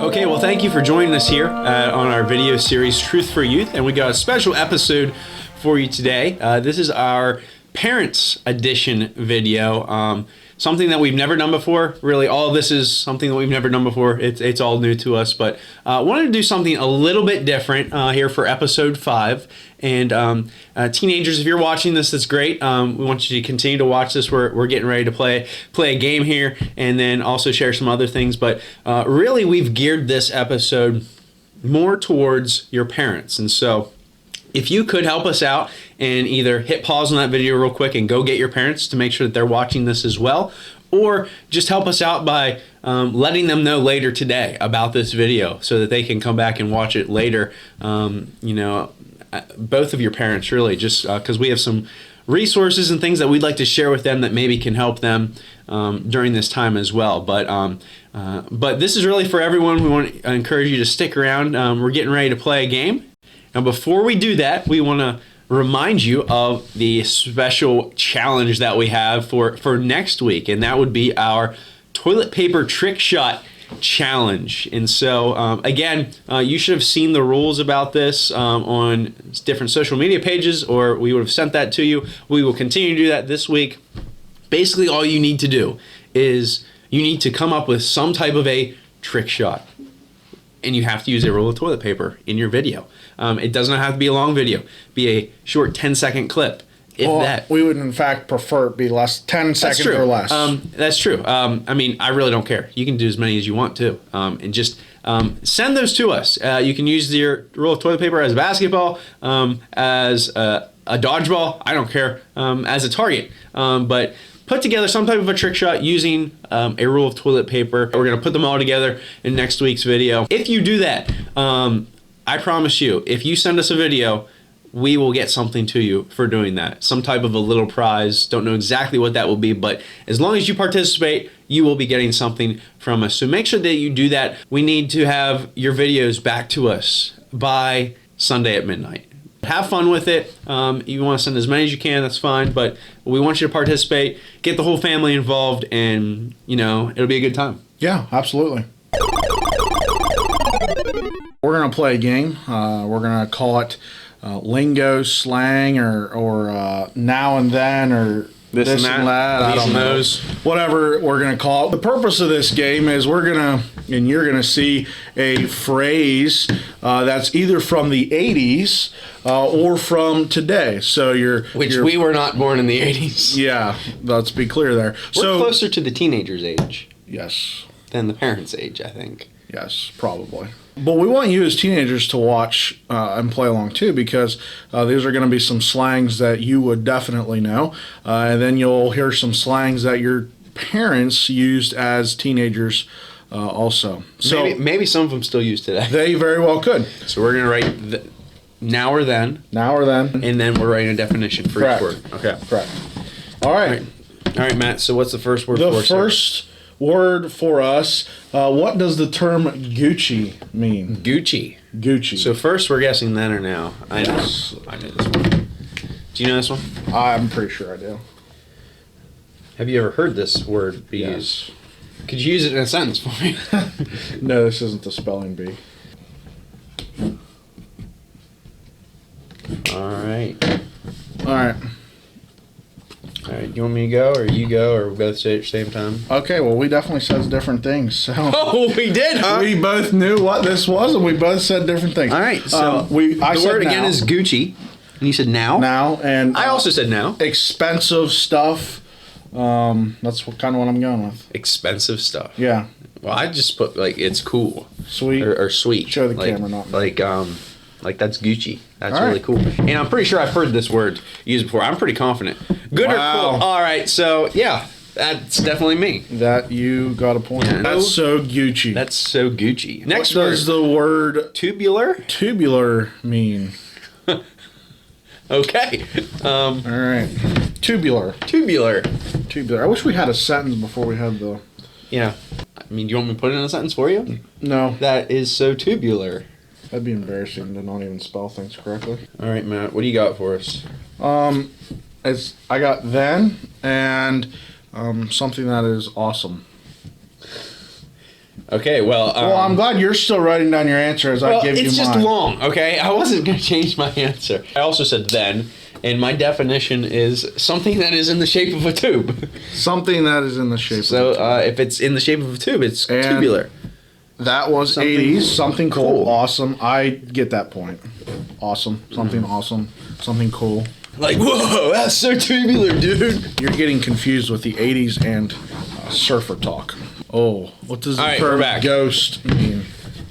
Okay, well, thank you for joining us here on our video series, Truth for Youth, and we got a special episode for you today. This is our Parents Edition video, something that we've never done before. Really, all of this is something that we've never done before. It's all new to us, but wanted to do something a little bit different here for episode 5. And teenagers, if you're watching this, that's great. We want you to continue to watch this. We're getting ready to play a game here, and then also share some other things. But really, we've geared this episode more towards your parents. And so if you could help us out and either hit pause on that video real quick and go get your parents to make sure that they're watching this as well, or just help us out by letting them know later today about this video so that they can come back and watch it later. Both of your parents, really, just because we have some resources and things that we'd like to share with them that maybe can help them during this time as well. But this is really for everyone. We want to encourage you to stick around. We're getting ready to play a game. Now, before we do that, we want to remind you of the special challenge that we have for next week, and that would be our toilet paper trick shot challenge. And so again, you should have seen the rules about this on different social media pages, or we would have sent that to you. We will continue to do that this week. Basically, all you need to do is you need to come up with some type of a trick shot, and you have to use a roll of toilet paper in your video. It does not have to be a long video. Be a short 10-second clip. We would in fact prefer it be less, 10 seconds or less. That's true. I mean, I really don't care. You can do as many as you want to, and just send those to us. You can use your roll of toilet paper as a basketball, as a dodgeball. I don't care. As a target, but put together some type of a trick shot using a roll of toilet paper. We're gonna put them all together in next week's video. If you do that, I promise you, if you send us a video, we will get something to you for doing that. Some type of a little prize. Don't know exactly what that will be, but as long as you participate, you will be getting something from us. So make sure that you do that. We need to have your videos back to us by Sunday at midnight. Have fun with it. You want to send as many as you can, that's fine, but we want you to participate, get the whole family involved, and it'll be a good time. Yeah, absolutely. We're going to play a game. We're going to call it lingo, slang, or now and then, or this and that. I don't know. Whatever we're going to call it. The purpose of this game is you're going to see a phrase that's either from the 80s or from today. So we were not born in the 80s. Yeah, let's be clear there. We're closer to the teenager's age. Yes. Than the parents' age, I think. Yes, probably. But we want you as teenagers to watch and play along too, because these are going to be some slangs that you would definitely know. And then you'll hear some slangs that your parents used as teenagers also. So maybe some of them still use today. They very well could. So we're going to write now or then. Now or then. And then we're writing a definition for each word. Okay. Correct. All right. All right, Matt. So what's the first word for us? The first word for us, what does the term Gucci mean? Gucci. So first we're guessing then or now. I know this one. Do you know this one? I'm pretty sure I do. Have you ever heard this word be used? Could you use it in a sentence for me? No, this isn't the spelling bee. All right. All right, you want me to go, or you go, or we both say it at the same time? Okay, well, we definitely said different things. So oh, we did, huh? We both knew what this was, and we both said different things. All right, so the word again is Gucci, and you said now? Now, and I also said now. Expensive stuff. That's kind of what I'm going with. Expensive stuff. Yeah. Well, I just put, it's cool. Sweet. Or sweet. Show the camera, not me. That's Gucci. That's really cool. And I'm pretty sure I've heard this word used before. I'm pretty confident. Good or cool? All right, so yeah, that's definitely me. That you got a point. Yeah, that's so Gucci. That's so Gucci. Next word. What does the word tubular mean? Okay. All right. Tubular. I wish we had a sentence before we had the... Yeah. I mean, do you want me to put it in a sentence for you? No. That is so tubular. That'd be embarrassing to not even spell things correctly. All right, Matt. What do you got for us? I got then and something that is awesome. Okay, well... I'm glad you're still writing down your answer as I give you mine. It's just long, okay? I wasn't going to change my answer. I also said then, and my definition is something that is in the shape of a tube. Something that is in the shape of a tube. So if it's in the shape of a tube, it's tubular. That was 80s. Something cool. Awesome. I get that point. Awesome. Something awesome. Something cool. Like, whoa, that's so tubular, dude. You're getting confused with the 80s and surfer talk. Oh, what does the term ghost mean?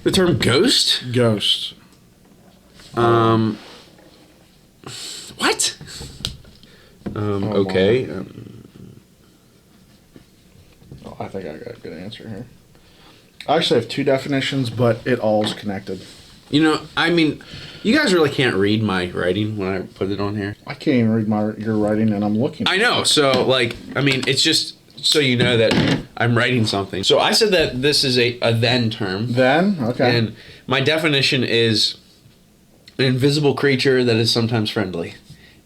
The term ghost? Ghost. What? Okay. I think I got a good answer here. I actually have two definitions, but it all is connected. You know, I mean, you guys really can't read my writing when I put it on here. I can't even read your writing, and I'm looking. I know. So, like, I mean, it's just so you know that I'm writing something. So I said that this is a then term. Then? Okay. And my definition is an invisible creature that is sometimes friendly.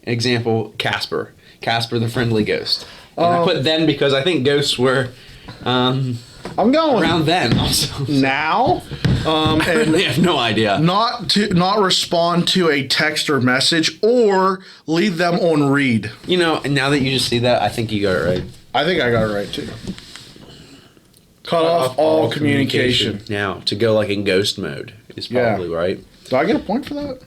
Example, Casper. Casper the friendly ghost. And I put then because I think ghosts were... I'm going around then also. Now, I really have no idea. Not respond to a text or message or leave them on read. You know, and now that you just see that, I think you got it right. I think I got it right too. Cut off all communication. Now, to go like in ghost mode is probably right. Do I get a point for that?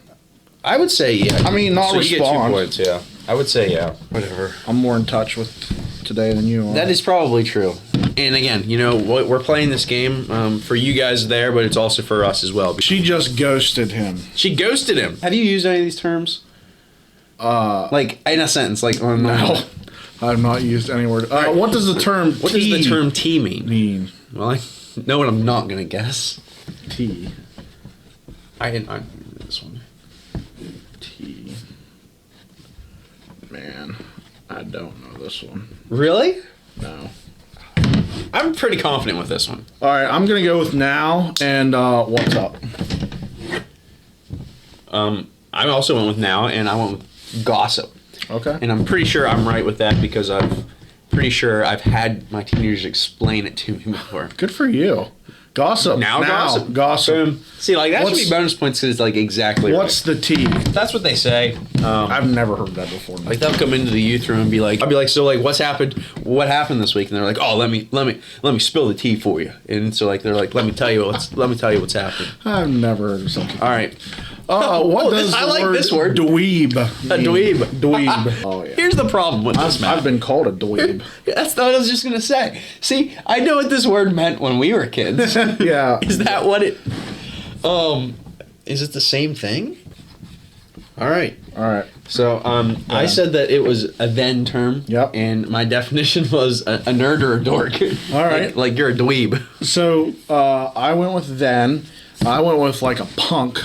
I would say yeah. I mean, not so respond. You get 2 points, yeah. I would say yeah. Whatever. I'm more in touch with today than you are. That is probably true. And again, you know, we're playing this game for you guys there, but it's also for us as well. She just ghosted him. She ghosted him. Have you used any of these terms? Like in a sentence, like on no. I've not used any word. What does the term What does the term tea mean? Well, I know what I'm not gonna guess. Tea. I know this one. Tea. Man, I don't know this one. Really? No. I'm pretty confident with this one. All right, I'm gonna go with now and what's up. I also went with now, and I went with gossip. Okay. And I'm pretty sure I'm right with that because pretty sure I've had my teenagers explain it to me before. Good for you. Gossip. Now gossip. Gossip. See, like, that should be bonus points because it's, like, exactly what's the tea? That's what they say. I've never heard that before. Like, they'll come into the youth room and be like, I'll be like, so, like, what's happened? What happened this week? And they're like, oh, let me spill the tea for you. And so, like, they're like, let me tell you what's happened. I've never heard of something. All right. What does I like this word. Dweeb mean? A dweeb. Dweeb. Oh, yeah. Here's the problem with this, man. I've been called a dweeb. That's what I was just going to say. See, I know what this word meant when we were kids. Yeah. Is that what it... is it the same thing? All right. So, I said that it was a then term. Yep. And my definition was a nerd or a dork. All right. Like you're a dweeb. So, I went with then. I went with like a punk.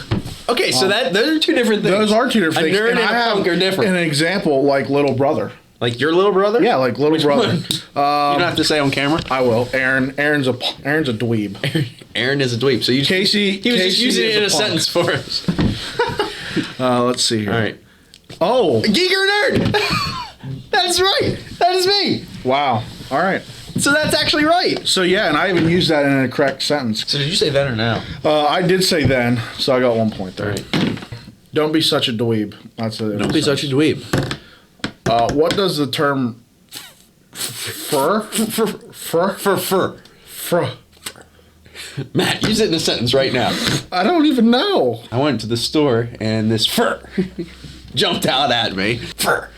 Okay, so those are two different things. Those are two different things. A nerd and a punk are different. An example, like little brother. Like your little brother? Yeah, like little brother. You don't have to say on camera. I will. Aaron's a dweeb. Aaron is a dweeb. So he was just using it in a sentence for us. Let's see here. All right. Oh, geek or nerd. That's right. That is me. Wow. All right. So that's actually right. So yeah, and I even used that in a correct sentence. So did you say then or now? I did say then, so I got 1 point there. All right. Don't be such a dweeb. That's it. Don't be such a dweeb. What does the term fur? Matt, use it in a sentence right now. I don't even know. I went to the store and this fur jumped out at me. Fur.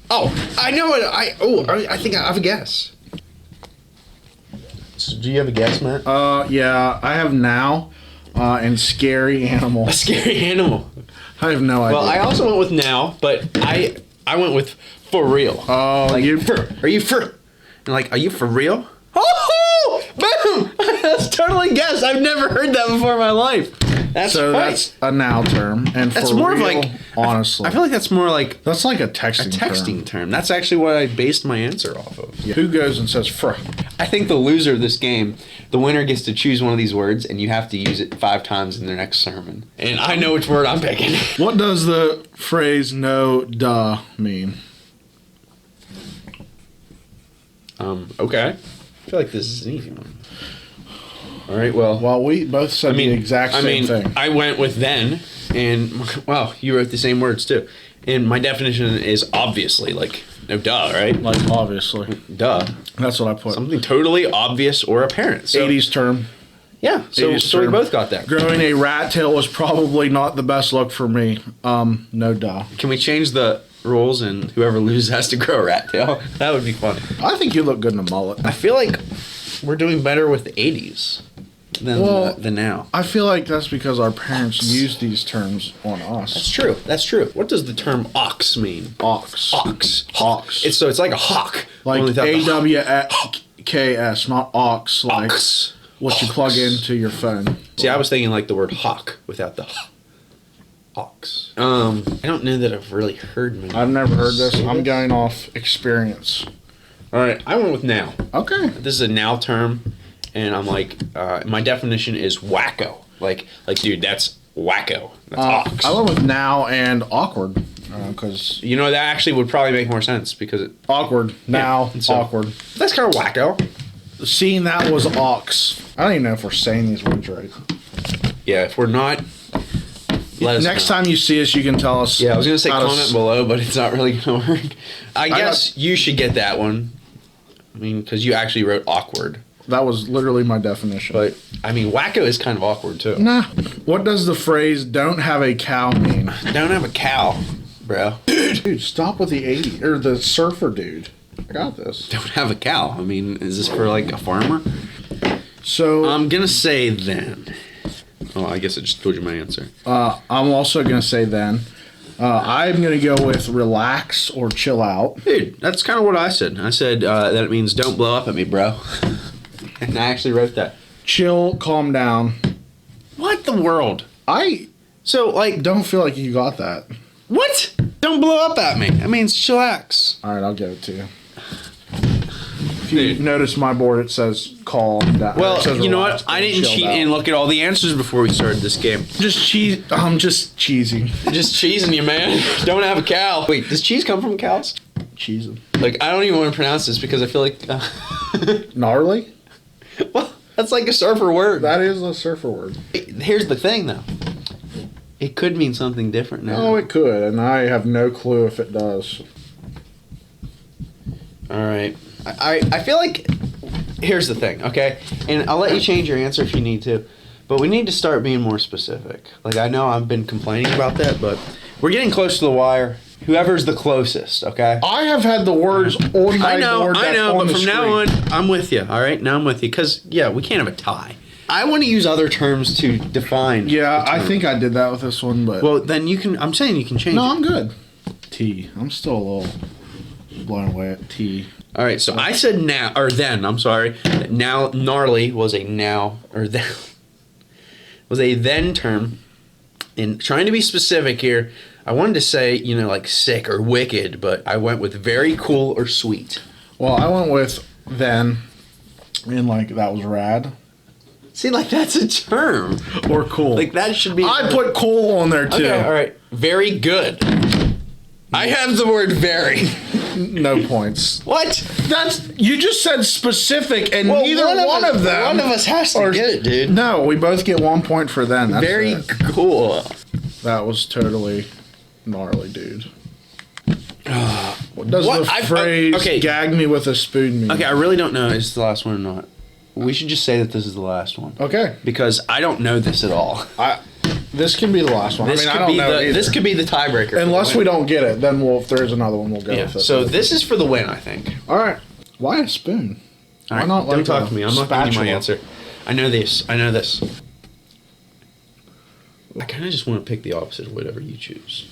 Oh, I know it. I think I have a guess. So do you have a guess, Matt? Yeah, I have now, and scary animal. A scary animal. I have no idea. Well, I also went with now, but I went with for real. Oh, like, are you for? And like, are you for real? Oh, boom! That's totally guess. I've never heard that before in my life. That's right. That's a now term, and that's for more real, of like honestly. I feel like that's more like that's like a texting term. That's actually what I based my answer off of. Yeah. Who goes and says "fr"? I think the loser of this game, the winner gets to choose one of these words, and you have to use it 5 times in their next sermon. And I know which word I'm picking. What does the phrase "no duh" mean? Okay. I feel like this is an easy one. All right, well. Well, we both said the exact same thing. I went with then, and, well, you wrote the same words, too. And my definition is obviously, like, no duh, right? Like, obviously. Duh. That's what I put. Something totally obvious or apparent. So, 80s term. Yeah, so we both got that. Growing a rat tail was probably not the best look for me. No duh. Can we change the rules and whoever loses has to grow a rat tail? That would be fun. I think you look good in a mullet. I feel like we're doing better with the 80s than now. I feel like that's because our parents used these terms on us. That's true. That's true. What does the term ox mean? Ox. Hawks. It's like a hawk. Like AWKS, not ox. Like ox. What you plug into your phone. See, I was thinking like the word hawk without the ox. I don't know that I've really heard many. I've never heard this. I'm going off experience. All right, I went with now. Okay. This is a now term, and I'm like, my definition is wacko. Like, dude, that's wacko. That's ox. I went with now and awkward, because you know that actually would probably make more sense because awkward now awkward. That's kind of wacko. Seeing that was ox. I don't even know if we're saying these words right. Yeah, if we're not, let us next know. time you see us, you can tell us. Yeah, I was gonna say comment below, but it's not really gonna work. I guess you should get that one. I mean, because you actually wrote awkward. That was literally my definition. But I mean, wacko is kind of awkward too. Nah. What does the phrase "don't have a cow" mean? Don't have a cow, bro. Dude, stop with the 80 or the surfer dude. I got this. Don't have a cow. I mean, is this for like a farmer? So I'm gonna say then. Oh, I guess I just told you my answer. I'm also gonna say then. I'm gonna go with relax or chill out. Dude, that's kind of what I said. I said that it means don't blow up at me, bro. And I actually wrote that. Chill, calm down. What the world? So like, don't feel like you got that. What? Don't blow up at me. That means chillax. All right, I'll give it to you. If you notice my board, it says calm down. Well, you know what? I didn't cheat and look at all the answers before we started this game. I'm just cheesing. Just cheesing you, man. Don't have a cow. Wait, does cheese come from cows? Cheesing. Like, I don't even want to pronounce this because I feel like... Gnarly? Well, that's like a surfer word. That is a surfer word. Here's the thing, though. It could mean something different now. Oh, it could, and I have no clue if it does. All right. I feel like... Here's the thing, okay? And I'll let you change your answer if you need to. But we need to start being more specific. Like, I know I've been complaining about that, but we're getting close to the wire. Whoever's the closest, okay? I have had the words on my board. I know, but from now on, I'm with you, all right? Now I'm with you. Because, yeah, we can't have a tie. I want to use other terms to define. Yeah, I think I did that with this one, but... Well, then you can... I'm saying you can change it. No, I'm good. T. I'm still a little blown away at T. All right, so I said now, or then, I'm sorry. Now, gnarly was a now, or then, was a then term. And trying to be specific here, I wanted to say, you know, like sick or wicked, but I went with very cool or sweet. Well, I went with then, and like, that was rad. See, like, that's a term. Or cool. Like, that should be... I put cool on there, too. Okay, all right. Very good. I have the word very. No points. What? You just said specific, and neither one of them... One of us has to get it, dude. No, we both get 1 point for then. That's very it. Cool. That was totally gnarly, dude. What does the phrase gag me with a spoon mean? Okay, I really don't know if it's the last one or not. We should just say that this is the last one. Okay. Because I don't know this at all. This can be the last one. I don't know either. This could be the tiebreaker. Unless we don't get it, then if there's another one, we'll go with it. So this is for the win, I think. All right. Why a spoon? All right, Why not don't talk to me. I'm not giving you my answer. I know this. I know this. I kind of just want to pick the opposite of whatever you choose.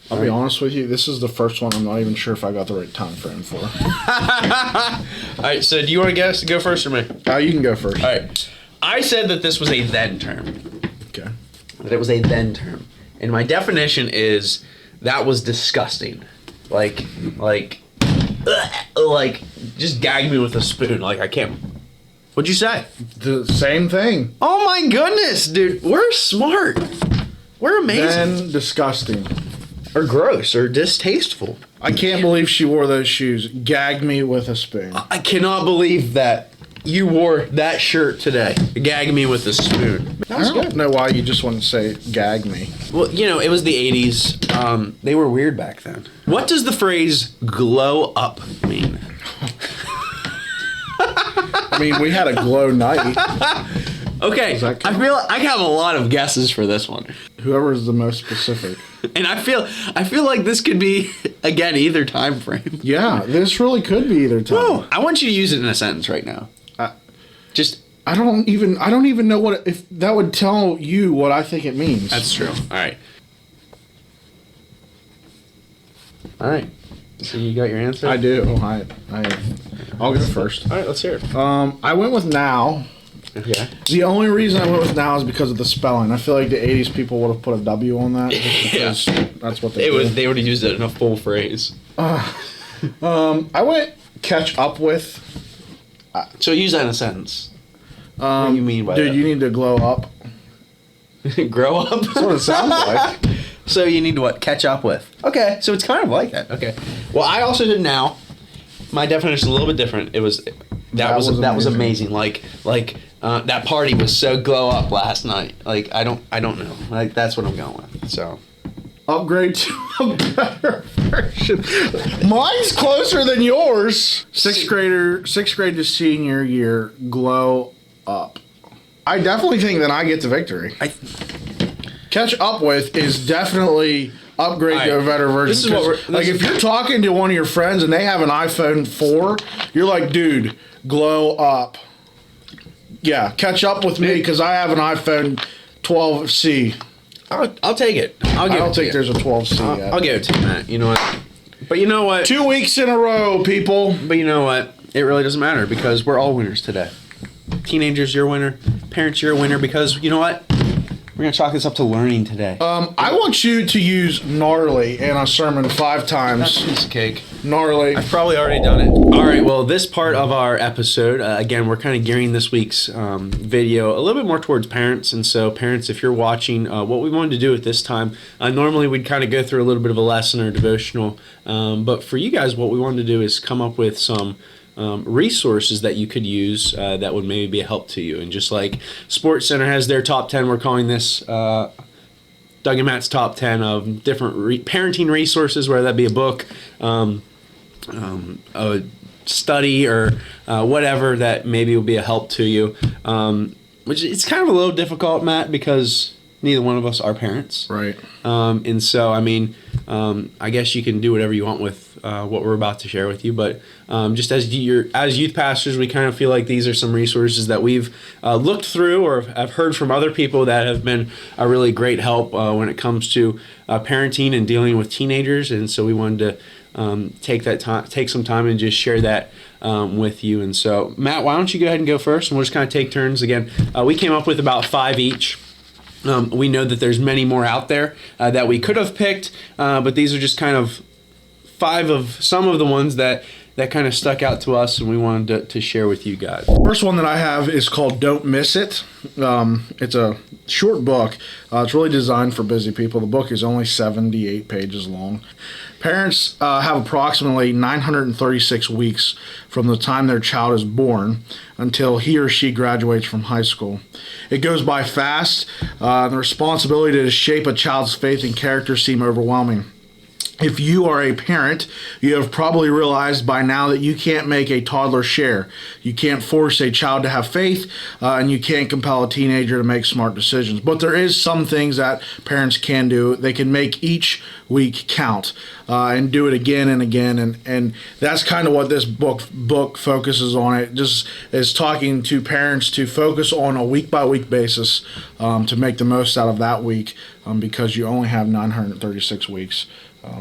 I'll be honest with you, this is the first one I'm not even sure if I got the right time frame for. All right, so do you want to guess? Go first or me? You can go first. All right. I said that this was a then term. Okay. That it was a then term. And my definition is that was disgusting. Like, just gag me with a spoon. Like, I can't. What'd you say? The same thing. Oh my goodness, dude. We're smart. We're amazing. Then disgusting. or gross or distasteful. I can't believe she wore those shoes. Gag me with a spoon. I cannot believe that you wore that shirt today. Gag me with a spoon. I don't know why you just want to say gag me. Well, you know, it was the 80s. They were weird back then. What does the phrase glow up mean? I mean, we had a glow night. Okay, I feel I have a lot of guesses for this one. Whoever is the most specific. And I feel like this could be, again, either time frame. Yeah, this really could be either time. Whoa, I want you to use it in a sentence right now. I don't even know if that would tell you what I think it means. That's true. All right. So you got your answer? I do. I'll go first. All right, let's hear it. I went with now. Okay. The only reason I went with now is because of the spelling. I feel like the 80s people would have put a W on that just because that's what they did. They would have used it in a full phrase. I went catch up with. So use that in a sentence. What do you mean by that? Dude, you need to glow up. Grow up? That's what it sounds like. So you need to what? Catch up with. Okay, so it's kind of like that. Okay. Well, I also did now. My definition is a little bit different. It was that was amazing. Like that party was so glow up last night. Like I don't know. Like that's what I'm going with. So upgrade to a better version. Mine's closer than yours. Sixth grade to senior year, glow up. I definitely think that I get the victory. Catch up with is definitely upgrade to a better version. This is what like if you're talking to one of your friends and they have an iPhone 4, you're like, dude, glow up. Yeah, catch up with me because I have an iPhone 12C. I'll take it. I don't think there's a 12C yet. I'll give it to you, Matt. You know what? But you know what? 2 weeks in a row, people. But you know what? It really doesn't matter because we're all winners today. Teenagers, you're a winner. Parents, you're a winner because you know what? We're going to chalk this up to learning today. I want you to use gnarly in a sermon 5 times. That's a piece of cake. Gnarly. I've probably already done it. All right, well, this part of our episode, again, we're kind of gearing this week's video a little bit more towards parents. And so, parents, if you're watching, what we wanted to do at this time, normally we'd kind of go through a little bit of a lesson or devotional. But for you guys, what we wanted to do is come up with some resources that you could use that would maybe be a help to you. And just like Sports Center has their top 10, we're calling this Doug and Matt's top 10 of different parenting resources, whether that be a book, a study, or whatever that maybe will be a help to you. Which it's kind of a little difficult, Matt, because neither one of us are parents. Right. And so, I mean, I guess you can do whatever you want with what we're about to share with you. But just as youth pastors, we kind of feel like these are some resources that we've looked through or have heard from other people that have been a really great help when it comes to parenting and dealing with teenagers. And so we wanted to take some time and just share that with you. And so, Matt, why don't you go ahead and go first, and we'll just kind of take turns. Again, we came up with about 5 each. We know that there's many more out there that we could have picked, but these are just kind of 5 of some of the ones that kind of stuck out to us and we wanted to share with you guys. First one that I have is called Don't Miss It. It's a short book. It's really designed for busy people. The book is only 78 pages long. Parents have approximately 936 weeks from the time their child is born until he or she graduates from high school. It goes by fast. The responsibility to shape a child's faith and character seem overwhelming. If you are a parent, you have probably realized by now that you can't make a toddler share. You can't force a child to have faith, and you can't compel a teenager to make smart decisions. But there is some things that parents can do. They can make each week count and do it again and again. And that's kind of what this book focuses on. It just is talking to parents to focus on a week-by-week basis to make the most out of that week because you only have 936 weeks.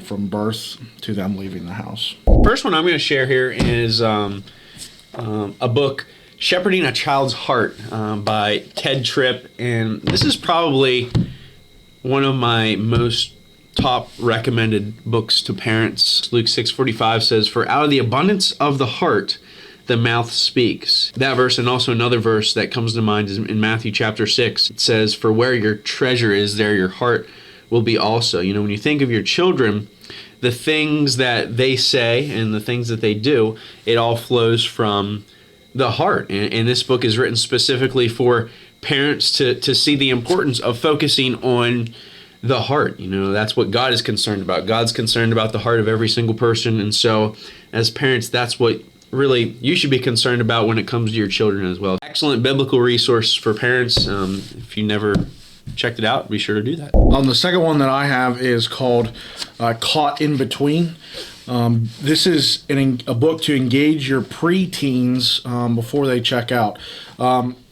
From birth to them leaving the house. First one I'm going to share here is a book, Shepherding a Child's Heart by Ted Tripp. And this is probably one of my most top recommended books to parents. Luke 6:45 says, "For out of the abundance of the heart, the mouth speaks." That verse, and also another verse that comes to mind is in Matthew chapter 6. It says, "For where your treasure is, there your heart will be also. You know, when you think of your children, the things that they say and the things that they do, it all flows from the heart. And this book is written specifically for parents to see the importance of focusing on the heart. You know, that's what God is concerned about. God's concerned about the heart of every single person. And so as parents, that's what really you should be concerned about when it comes to your children as well. Excellent biblical resource for parents. If you never checked it out, be sure to do that. The second one that I have is called Caught in Between. This is a book to engage your preteens before they check out.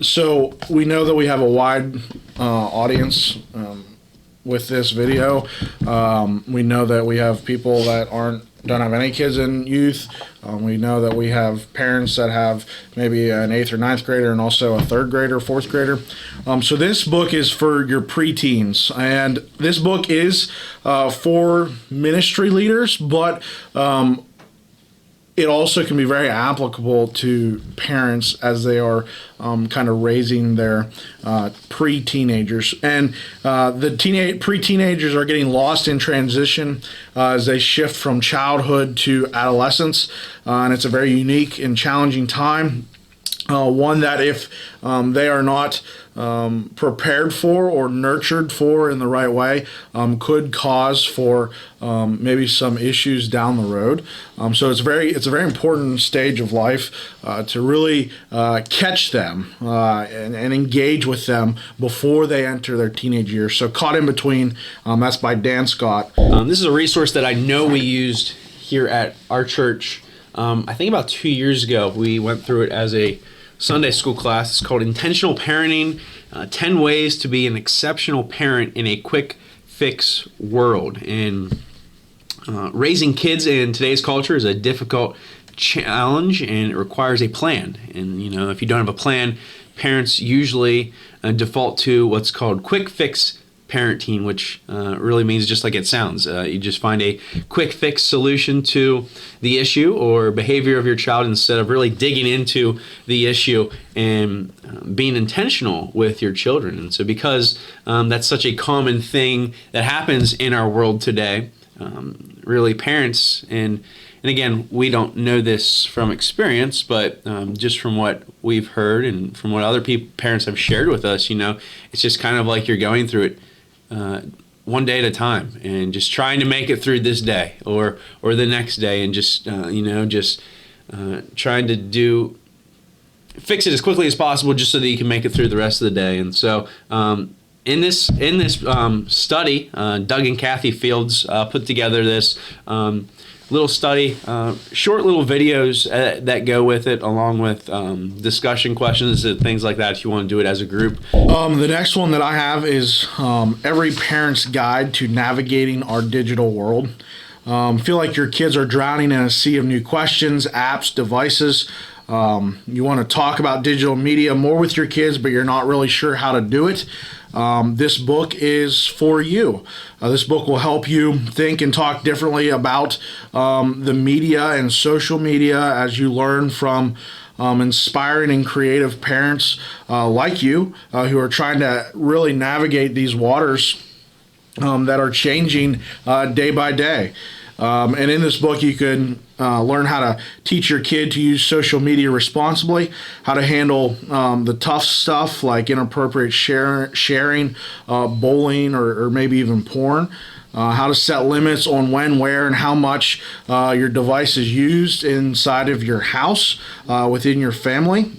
So we know that we have a wide audience with this video. We know that we have people that don't have any kids in youth. We know that we have parents that have maybe an 8th or 9th grader and also a 3rd grader, 4th grader. So this book is for your preteens, and this book is for ministry leaders, but it also can be very applicable to parents as they are kind of raising their pre-teenagers. And the pre-teenagers are getting lost in transition as they shift from childhood to adolescence. And it's a very unique and challenging time. One that if they are not prepared for or nurtured for in the right way, could cause for maybe some issues down the road. So it's a very important stage of life to really catch them and engage with them before they enter their teenage years. So Caught in Between, that's by Dan Scott. This is a resource that I know we used here at our church. I think about 2 years ago, we went through it as a Sunday school class. It's called Intentional Parenting, 10 Ways to be an Exceptional Parent in a Quick Fix World. And raising kids in today's culture is a difficult challenge, and it requires a plan. And, you know, if you don't have a plan, parents usually default to what's called quick fix parenting, which really means just like it sounds. You just find a quick fix solution to the issue or behavior of your child instead of really digging into the issue and being intentional with your children. And so because that's such a common thing that happens in our world today, really parents, and again, we don't know this from experience, but just from what we've heard and from what other parents have shared with us, you know, it's just kind of like you're going through it one day at a time and just trying to make it through this day or the next day, and just trying to fix it as quickly as possible just so that you can make it through the rest of the day. And so in this study, Doug and Kathy Fields put together this little study, short little videos that go with it, along with discussion questions and things like that if you want to do it as a group. The next one that I have is Every Parent's Guide to Navigating Our Digital World. Feel like your kids are drowning in a sea of new questions, apps, devices. You want to talk about digital media more with your kids, but you're not really sure how to do it. This book is for you. This book will help you think and talk differently about the media and social media as you learn from inspiring and creative parents like you who are trying to really navigate these waters that are changing day by day. And in this book, you can learn how to teach your kid to use social media responsibly, how to handle the tough stuff like inappropriate sharing, bullying, or maybe even porn, how to set limits on when, where, and how much your device is used inside of your house, within your family.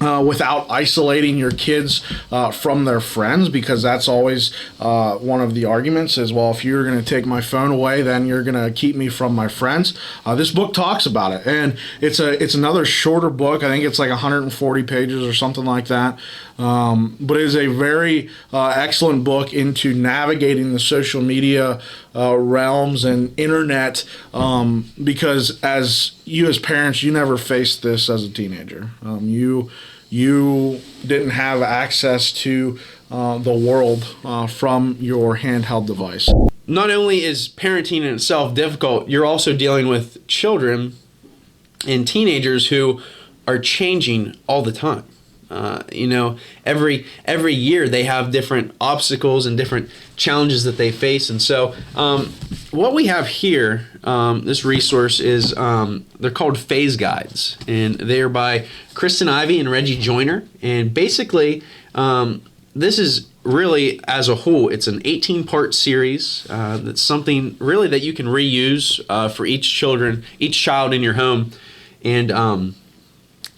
Without isolating your kids from their friends, because that's always one of the arguments is, well, if you're going to take my phone away, then you're going to keep me from my friends. This book talks about it, and it's another shorter book. I think it's like 140 pages or something like that. But it is a very excellent book into navigating the social media realms and internet, because as parents, you never faced this as a teenager. You didn't have access to the world from your handheld device. Not only is parenting in itself difficult, you're also dealing with children and teenagers who are changing all the time. every year they have different obstacles and different challenges that they face. And so what we have here, this resource is, they're called phase guides, and they are by Kristen Ivy and Reggie Joyner. And basically, this is really, as a whole, it's an 18-part series. That's something really that you can reuse for each child in your home. And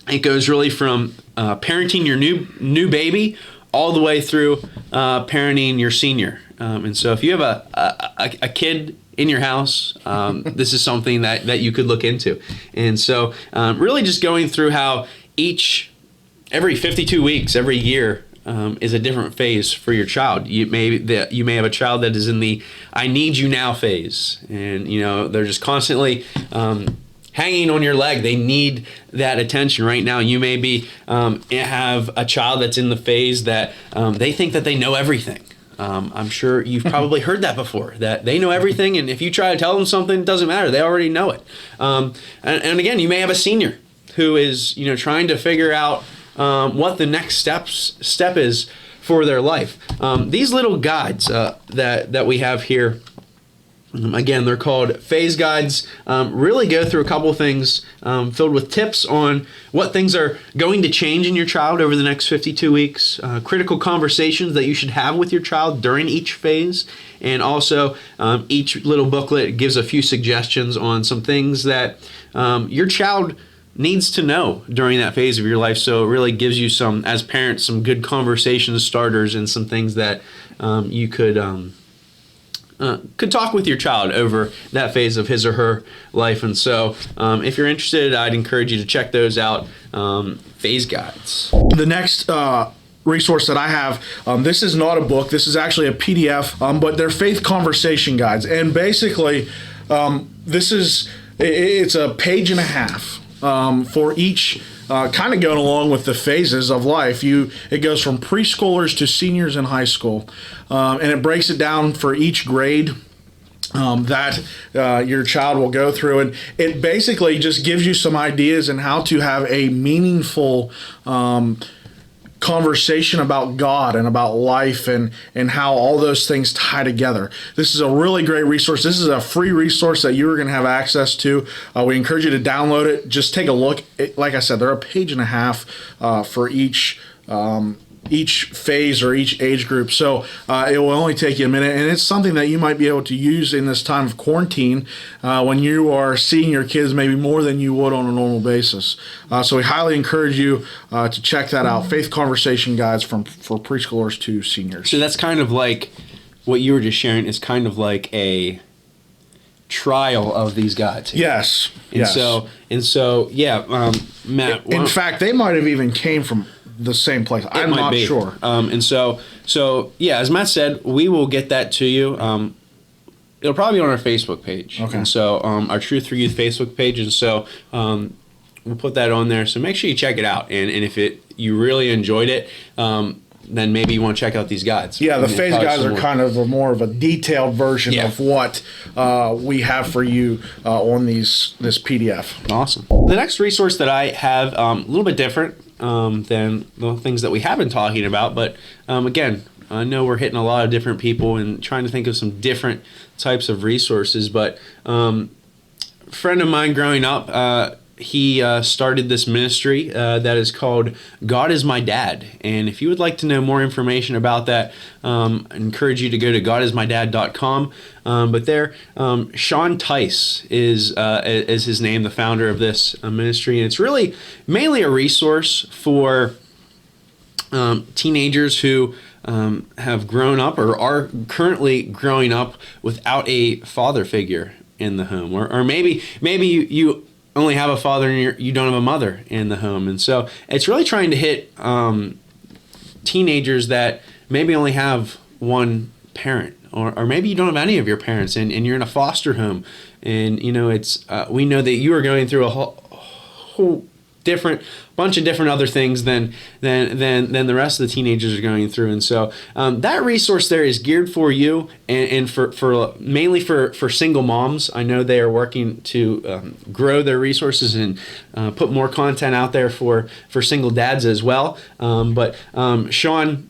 it goes really from parenting your new baby all the way through parenting your senior. And so if you have a kid in your house, this is something that you could look into. And so really just going through how every 52 weeks, every year, is a different phase for your child. You may have a child that is in the "I need you now" phase, and they're just constantly hanging on your leg. They need that attention right now. You may have a child that's in the phase that they think that they know everything. I'm sure you've probably heard that before, that they know everything, and if you try to tell them something, it doesn't matter. They already know it. And again, you may have a senior who is trying to figure out what the next step is for their life. These little guides that we have here, again, they're called phase guides, really go through a couple of things filled with tips on what things are going to change in your child over the next 52 weeks, critical conversations that you should have with your child during each phase, and also each little booklet gives a few suggestions on some things that your child needs to know during that phase of your life. So it really gives you as parents, some good conversation starters and some things that you could talk with your child over that phase of his or her life. And so if you're interested, I'd encourage you to check those out, phase guides. The next resource that I have, this is not a book, this is actually a PDF, but they're faith conversation guides. And basically, it's a page and a half for each, kind of going along with the phases of life. It goes from preschoolers to seniors in high school, and it breaks it down for each grade that your child will go through, and it basically just gives you some ideas on how to have a meaningful conversation about God and about life and how all those things tie together. This is a really great resource. This is a free resource that you are going to have access to. We encourage you to download it. Just take a look. Like I said, they're a page and a half for each phase or each age group. So it will only take you a minute, and it's something that you might be able to use in this time of quarantine when you are seeing your kids maybe more than you would on a normal basis. So we highly encourage you to check that out. Faith Conversation Guides for preschoolers to seniors. So that's kind of like what you were just sharing is kind of like a trial of these guides. Yes. And so, Matt. In fact, they might have even came from the same place. I'm not sure. And so as Matt said, we will get that to you. It'll probably be on our Facebook page. Okay. And so our Truth for Youth Facebook page. And so we'll put that on there. So make sure you check it out. And if you really enjoyed it, then maybe you want to check out these guides. Yeah, the phase guides are kind of more of a detailed version of what we have for you on this PDF. Awesome. The next resource that I have, a little bit different than the things that we have been talking about. But again, I know we're hitting a lot of different people and trying to think of some different types of resources. But a friend of mine growing up, he started this ministry that is called God is My Dad. And if you would like to know more information about that, I encourage you to go to godismydad.com. But there, Sean Tice is his name, the founder of this ministry. And it's really mainly a resource for teenagers who have grown up or are currently growing up without a father figure in the home. Or maybe you only have a father and you don't have a mother in the home. And so it's really trying to hit teenagers that maybe only have one parent, or maybe you don't have any of your parents and you're in a foster home. And it's we know that you are going through a whole bunch of different other things than the rest of the teenagers are going through. And so that resource there is geared for you and for mainly for single moms. I know they are working to grow their resources and put more content out there for single dads as well. But Sean,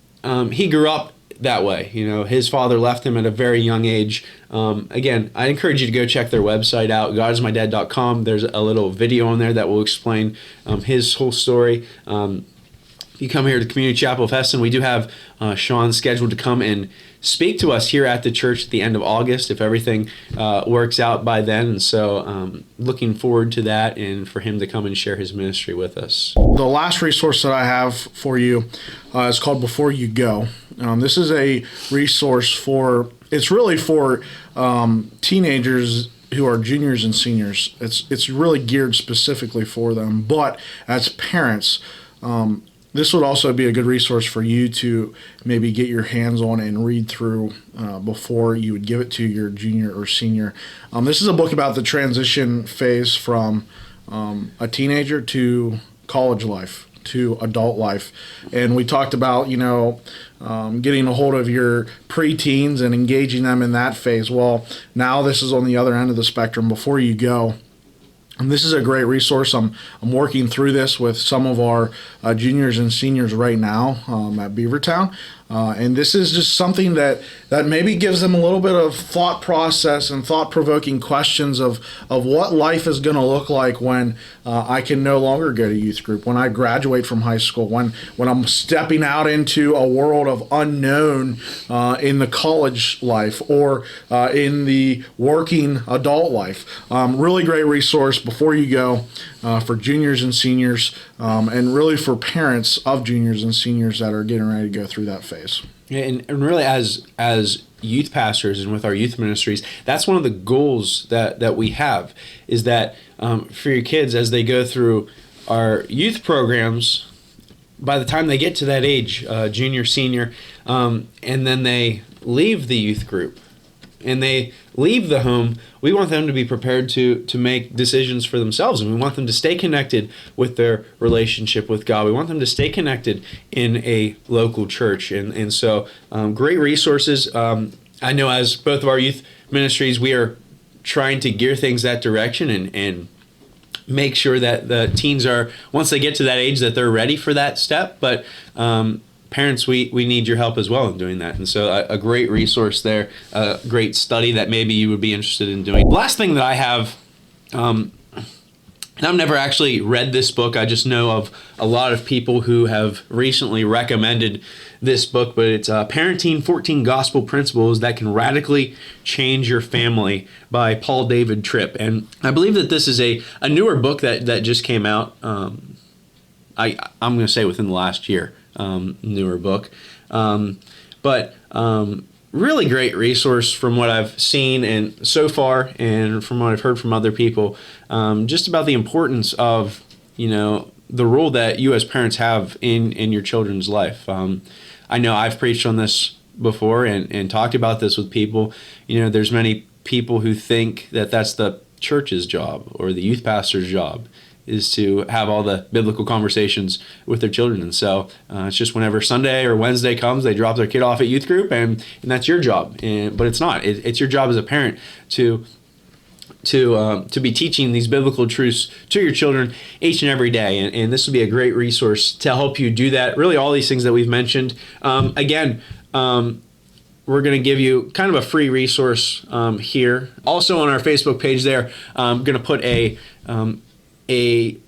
he grew up that way. His father left him at a very young age. Again, I encourage you to go check their website out, godismydad.com. There's a little video on there that will explain his whole story. If you come here to the Community Chapel of Heston, we do have Sean scheduled to come and speak to us here at the church at the end of August, if everything works out by then. And so looking forward to that and for him to come and share his ministry with us. The last resource that I have for you is called Before You Go. This is a resource it's really for teenagers who are juniors and seniors. It's really geared specifically for them. But as parents, this would also be a good resource for you to maybe get your hands on and read through before you would give it to your junior or senior. This is a book about the transition phase from a teenager to college life, to adult life. And we talked about, getting a hold of your preteens and engaging them in that phase. Well, now this is on the other end of the spectrum, Before You Go. And this is a great resource. I'm working through this with some of our juniors and seniors right now at Beavertown. And this is just something that maybe gives them a little bit of thought process and thought-provoking questions of what life is going to look like when I can no longer go to youth group, when I graduate from high school, when I'm stepping out into a world of unknown in the college life or in the working adult life. Really great resource Before You Go for juniors and seniors, and really for parents of juniors and seniors that are getting ready to go through that phase. And really, as youth pastors and with our youth ministries, that's one of the goals that we have, is that for your kids as they go through our youth programs, by the time they get to that age, junior, senior, and then they leave the youth group and they leave the home, we want them to be prepared to make decisions for themselves, and we want them to stay connected with their relationship with God. We want them to stay connected in a local church, and so great resources. I know as both of our youth ministries, we are trying to gear things that direction and make sure that the teens are, once they get to that age, that they're ready for that step. But parents, we need your help as well in doing that. And so a great resource there, a great study that maybe you would be interested in doing. Last thing that I have, and I've never actually read this book. I just know of a lot of people who have recently recommended this book, but it's Parenting 14 Gospel Principles That Can Radically Change Your Family by Paul David Tripp. And I believe that this is a newer book that just came out. I'm going to say within the last year. Newer book, but really great resource from what I've seen and so far, and from what I've heard from other people, just about the importance of the role that you as parents have in your children's life. I know I've preached on this before and talked about this with people. There's many people who think that that's the church's job or the youth pastor's job, is to have all the biblical conversations with their children. And so it's just whenever Sunday or Wednesday comes, they drop their kid off at youth group, and that's your job. But it's not. It's your job as a parent to be teaching these biblical truths to your children each and every day. And this would be a great resource to help you do that. Really, all these things that we've mentioned. Again, we're going to give you kind of a free resource here. Also on our Facebook page there, I'm going to put a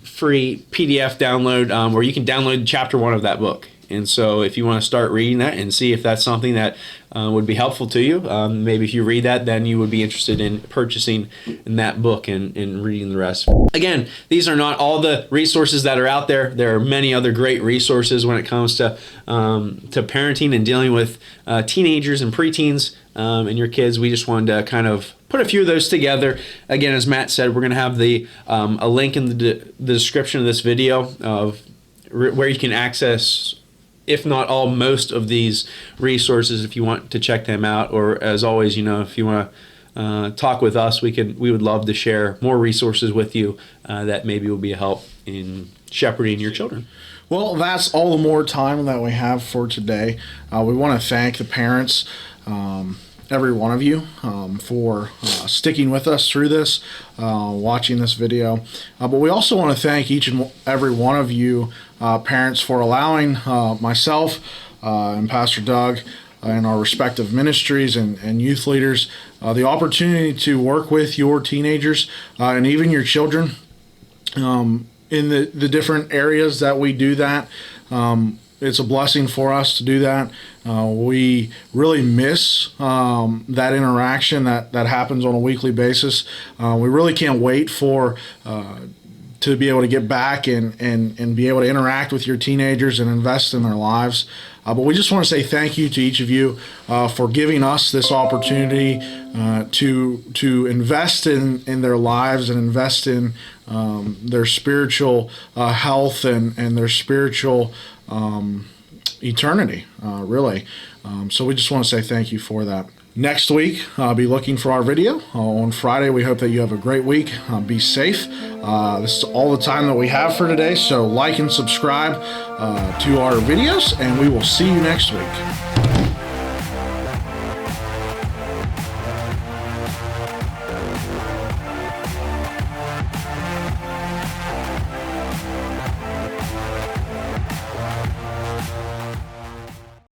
free PDF download where you can download chapter 1 of that book. And so if you want to start reading that and see if that's something that would be helpful to you, maybe if you read that, then you would be interested in purchasing that book and reading the rest. Again, these are not all the resources that are out there. There are many other great resources when it comes to parenting and dealing with teenagers and preteens and your kids. We just wanted to kind of put a few of those together. Again, as Matt said, we're going to have a link in the description of this video of where you can access, if not most of these resources, if you want to check them out. Or as always, if you want talk with us. We would love to share more resources with you that maybe will be a help in shepherding your children. Well, that's all the more time that we have for today. We want to thank the parents, every one of you, for sticking with us through this, watching this video. But we also want to thank each and every one of you parents for allowing myself and Pastor Doug and our respective ministries and youth leaders the opportunity to work with your teenagers and even your children in the different areas that we do that. It's a blessing for us to do that. We really miss that interaction that happens on a weekly basis. We really can't wait for to be able to get back and be able to interact with your teenagers and invest in their lives. But we just want to say thank you to each of you for giving us this opportunity to invest in their lives and invest in their spiritual health and their spiritual eternity, really. So we just want to say thank you for that. Next week, I'll be looking for our video. On Friday, we hope that you have a great week. Be safe. This is all the time that we have for today, so like and subscribe to our videos, and we will see you next week.